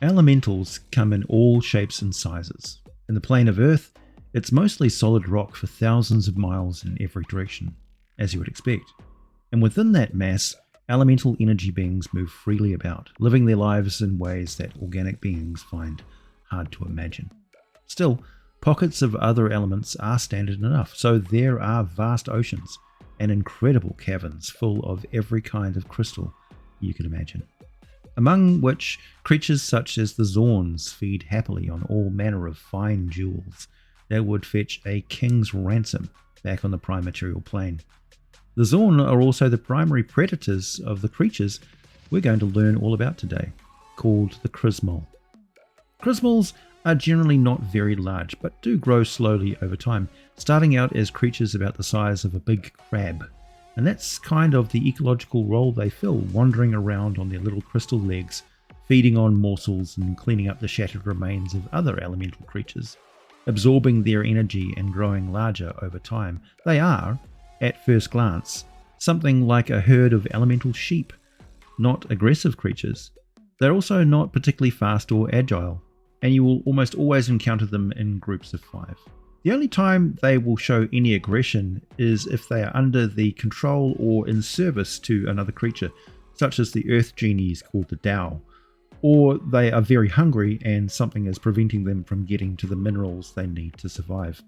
Elementals come in all shapes and sizes. In the plane of Earth, it's mostly solid rock for thousands of miles in every direction, as you would expect. And within that mass, elemental energy beings move freely about, living their lives in ways that organic beings find hard to imagine. Still, pockets of other elements are standard enough, so there are vast oceans and incredible caverns full of every kind of crystal you can imagine. Among which creatures such as the Zorns feed happily on all manner of fine jewels that would fetch a king's ransom back on the prime material plane. The Zorn are also the primary predators of the creatures we're going to learn all about today, called the Chrismol. Chrismols are generally not very large, but do grow slowly over time, starting out as creatures about the size of a big crab. And that's kind of the ecological role they fill, wandering around on their little crystal legs, feeding on morsels and cleaning up the shattered remains of other elemental creatures, absorbing their energy and growing larger over time. They are, at first glance, something like a herd of elemental sheep, not aggressive creatures. They're also not particularly fast or agile, and you will almost always encounter them in groups of 5. The only time they will show any aggression is if they are under the control or in service to another creature, such as the earth genies called the Tao, or they are very hungry and something is preventing them from getting to the minerals they need to survive.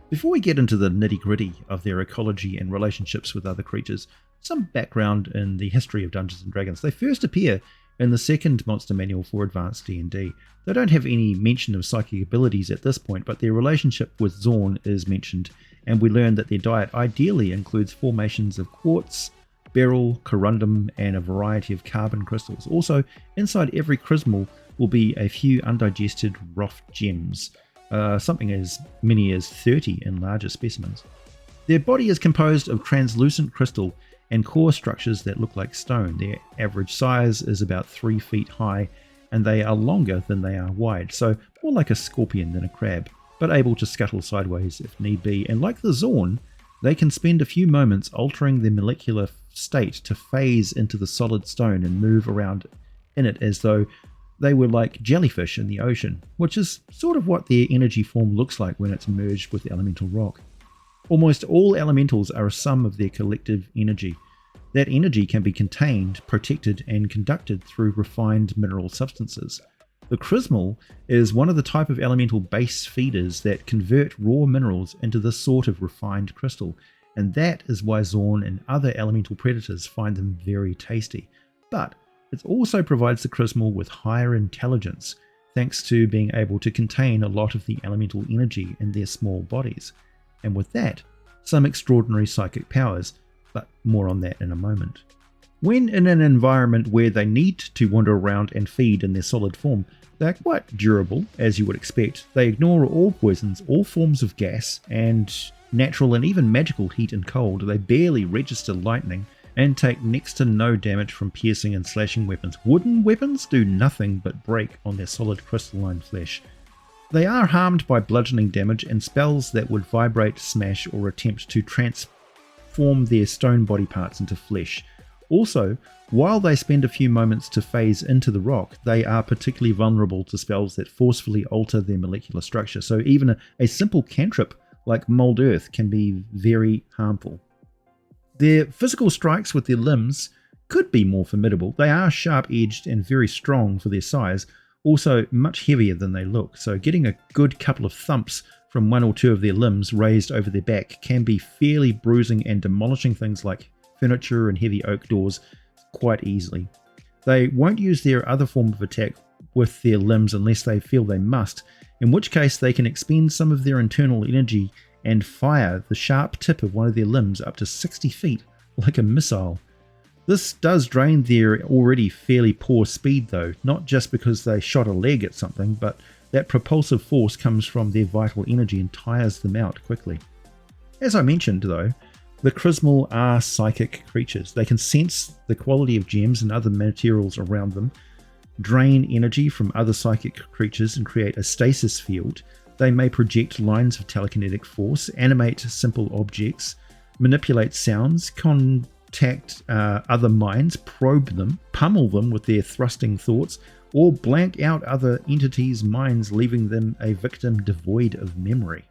Before we get into the nitty-gritty of their ecology and relationships with other creatures, some background in the history of Dungeons & Dragons. They first appear in the second monster manual for Advanced D&D. They don't have any mention of psychic abilities at this point, but their relationship with Zorn is mentioned, and we learn that their diet ideally includes formations of quartz, beryl, corundum, and a variety of carbon crystals. Also, inside every Chrismol will be a few undigested rough gems, something as many as 30 in larger specimens. Their body is composed of translucent crystal and core structures that look like stone. Their average size is about 3 feet high, and they are longer than they are wide, so more like a scorpion than a crab, but able to scuttle sideways if need be. And like the Zorn, they can spend a few moments altering their molecular state to phase into the solid stone and move around in it as though they were like jellyfish in the ocean, which is sort of what their energy form looks like when it's merged with elemental rock. Almost all elementals are a sum of their collective energy. That energy can be contained, protected, and conducted through refined mineral substances. The Chrismol is one of the type of elemental base feeders that convert raw minerals into this sort of refined crystal, and that is why Zorn and other elemental predators find them very tasty. But it also provides the Chrismol with higher intelligence, thanks to being able to contain a lot of the elemental energy in their small bodies. And with that, some extraordinary psychic powers, but more on that in a moment. When in an environment where they need to wander around and feed in their solid form, they're quite durable, as you would expect. They ignore all poisons, all forms of gas, and natural and even magical heat and cold. They barely register lightning, and take next to no damage from piercing and slashing weapons. Wooden weapons do nothing but break on their solid crystalline flesh. They are harmed by bludgeoning damage and spells that would vibrate, smash, or attempt to transform their stone body parts into flesh. Also, while they spend a few moments to phase into the rock, they are particularly vulnerable to spells that forcefully alter their molecular structure, so even a simple cantrip like Mold Earth can be very harmful. Their physical strikes with their limbs could be more formidable. They are sharp-edged and very strong for their size, also much heavier than they look, so getting a good couple of thumps from one or two of their limbs raised over their back can be fairly bruising and demolishing things like furniture and heavy oak doors quite easily. They won't use their other form of attack with their limbs unless they feel they must, in which case they can expend some of their internal energy and fire the sharp tip of one of their limbs up to 60 feet like a missile. This does drain their already fairly poor speed though, not just because they shot a leg at something, but that propulsive force comes from their vital energy and tires them out quickly. As I mentioned though, the Chrismol are psychic creatures. They can sense the quality of gems and other materials around them, drain energy from other psychic creatures and create a stasis field. They may project lines of telekinetic force, animate simple objects, manipulate sounds, contact other minds, probe them, pummel them with their thrusting thoughts, or blank out other entities' minds, leaving them a victim devoid of memory.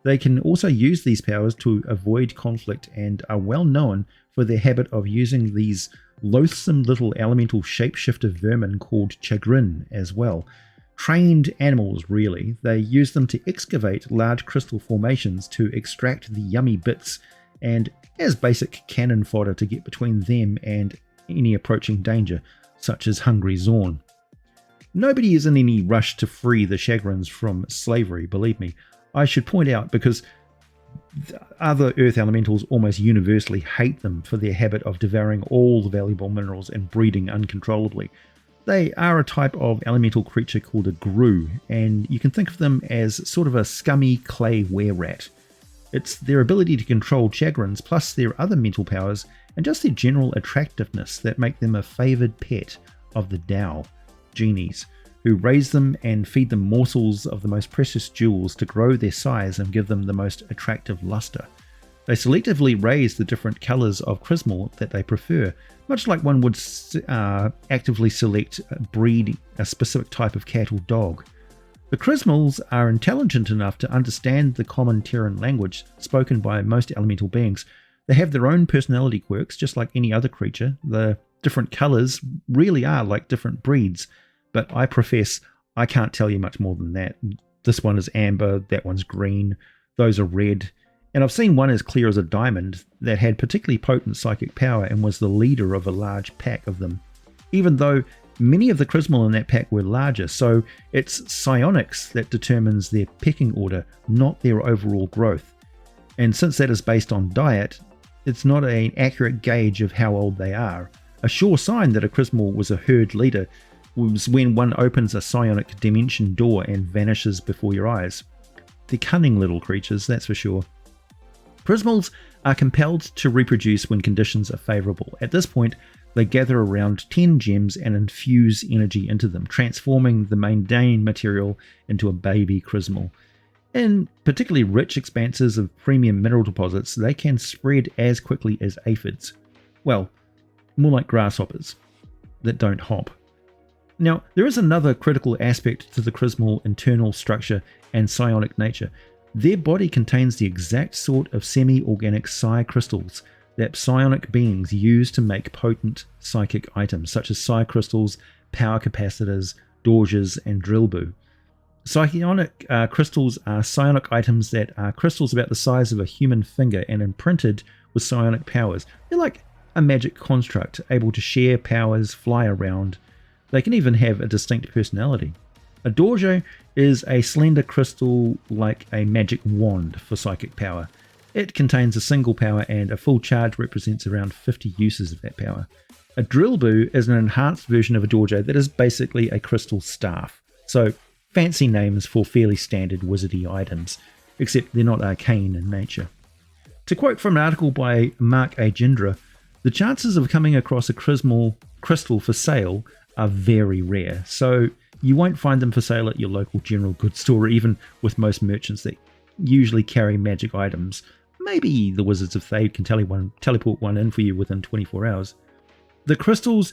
They can also use these powers to avoid conflict and are well known for their habit of using these loathsome little elemental shapeshifter vermin called Chagrin as well. Trained animals, really. They use them to excavate large crystal formations to extract the yummy bits and as basic cannon fodder to get between them and any approaching danger, such as hungry Zorn. Nobody is in any rush to free the Chaggrins from slavery, believe me. I should point out, because other Earth elementals almost universally hate them for their habit of devouring all the valuable minerals and breeding uncontrollably. They are a type of elemental creature called a Grue, and you can think of them as sort of a scummy clay were-rat. It's their ability to control Chaggrins, plus their other mental powers, and just their general attractiveness that make them a favoured pet of the Tao, Genies, who raise them and feed them morsels of the most precious jewels to grow their size and give them the most attractive luster. They selectively raise the different colours of Chrismol that they prefer, much like one would actively select breed a specific type of cat or dog. The Chrismols are intelligent enough to understand the common Terran language spoken by most elemental beings. They have their own personality quirks, just like any other creature. The different colours really are like different breeds, but I profess I can't tell you much more than that. This one is amber, that one's green, those are red, and I've seen one as clear as a diamond that had particularly potent psychic power and was the leader of a large pack of them, even though many of the Chrismol in that pack were larger, so it's psionics that determines their pecking order, not their overall growth. And since that is based on diet, it's not an accurate gauge of how old they are. A sure sign that a Chrismol was a herd leader was when one opens a psionic dimension door and vanishes before your eyes. They're cunning little creatures, that's for sure. Chrismols are compelled to reproduce when conditions are favourable. At this point, they gather around 10 gems and infuse energy into them, transforming the mundane material into a baby Chrismol. In particularly rich expanses of premium mineral deposits, they can spread as quickly as aphids. Well, more like grasshoppers that don't hop. Now, there is another critical aspect to the Chrismol internal structure and psionic nature. Their body contains the exact sort of semi-organic Psi crystals that psionic beings use to make potent psychic items, such as Psi crystals, power capacitors, dorges, and drillboo. Psionic crystals are psionic items that are crystals about the size of a human finger and imprinted with psionic powers. They're like a magic construct, able to share powers, fly around. They can even have a distinct personality. A dorje is a slender crystal like a magic wand for psychic power. It contains a single power, and a full charge represents around 50 uses of that power. A drillboo is an enhanced version of a dorje that is basically a crystal staff. So, fancy names for fairly standard wizardy items, except they're not arcane in nature. To quote from an article by Mark A. Jindra, the chances of coming across a Chrismol crystal for sale are very rare, so you won't find them for sale at your local general goods store, even with most merchants that usually carry magic items. Maybe the Wizards of Thade can teleport one in for you within 24 hours. The crystals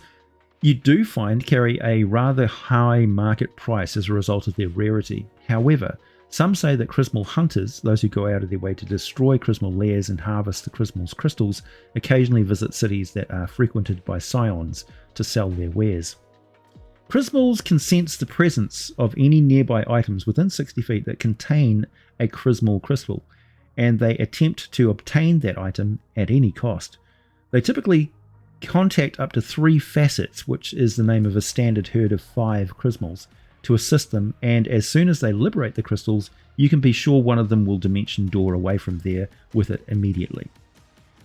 you do find carry a rather high market price as a result of their rarity. However, some say that Chrismol hunters, those who go out of their way to destroy Chrismol lairs and harvest the Chrismol's crystals, occasionally visit cities that are frequented by psions to sell their wares. Chrismols can sense the presence of any nearby items within 60 feet that contain a Chrismol crystal, and they attempt to obtain that item at any cost. They typically contact up to 3 facets, which is the name of a standard herd of 5 Chrismols, to assist them, and as soon as they liberate the crystals, you can be sure one of them will dimension door away from there with it immediately.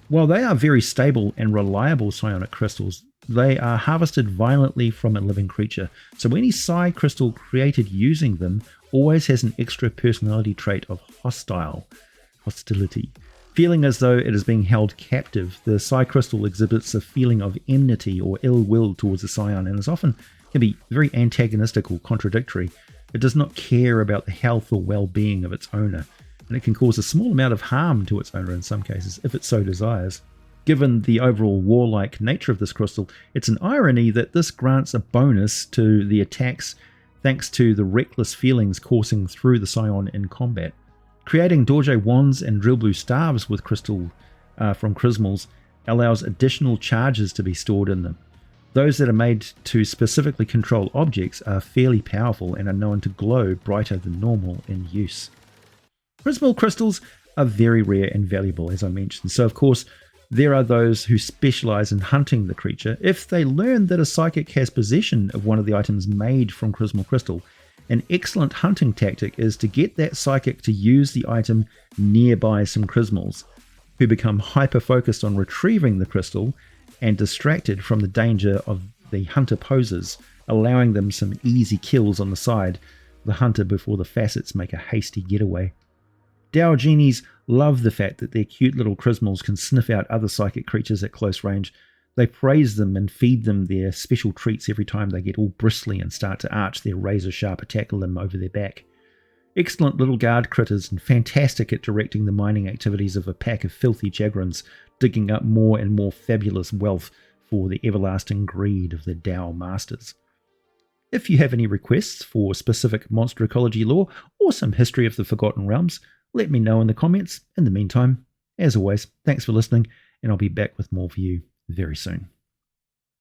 While they are very stable and reliable psionic crystals, they are harvested violently from a living creature, so any Psi crystal created using them always has an extra personality trait of hostility. Feeling as though it is being held captive, the Psi crystal exhibits a feeling of enmity or ill will towards the Psion, and is often can be very antagonistic or contradictory. It does not care about the health or well-being of its owner, and it can cause a small amount of harm to its owner in some cases, if it so desires. Given the overall warlike nature of this crystal, it's an irony that this grants a bonus to the attacks thanks to the reckless feelings coursing through the Psion in combat. Creating Dorje wands and drill blue staves with crystal from Chrismols allows additional charges to be stored in them. Those that are made to specifically control objects are fairly powerful and are known to glow brighter than normal in use. Chrismol crystals are very rare and valuable, as I mentioned, so of course there are those who specialize in hunting the creature. If they learn that a psychic has possession of one of the items made from Chrismol crystal, an excellent hunting tactic is to get that psychic to use the item nearby some Chrismols, who become hyper-focused on retrieving the crystal and distracted from the danger of the hunter poses, allowing them some easy kills on the side, the hunter before the facets make a hasty getaway. Dao genies love the fact that their cute little Chrismols can sniff out other psychic creatures at close range. They praise them and feed them their special treats every time they get all bristly and start to arch their razor-sharp attack limb over their back. Excellent little guard critters and fantastic at directing the mining activities of a pack of filthy Chaggrins, digging up more and more fabulous wealth for the everlasting greed of the Dao masters. If you have any requests for specific monster ecology lore or some history of the Forgotten Realms, let me know in the comments. In the meantime, as always, thanks for listening, and I'll be back with more for you very soon.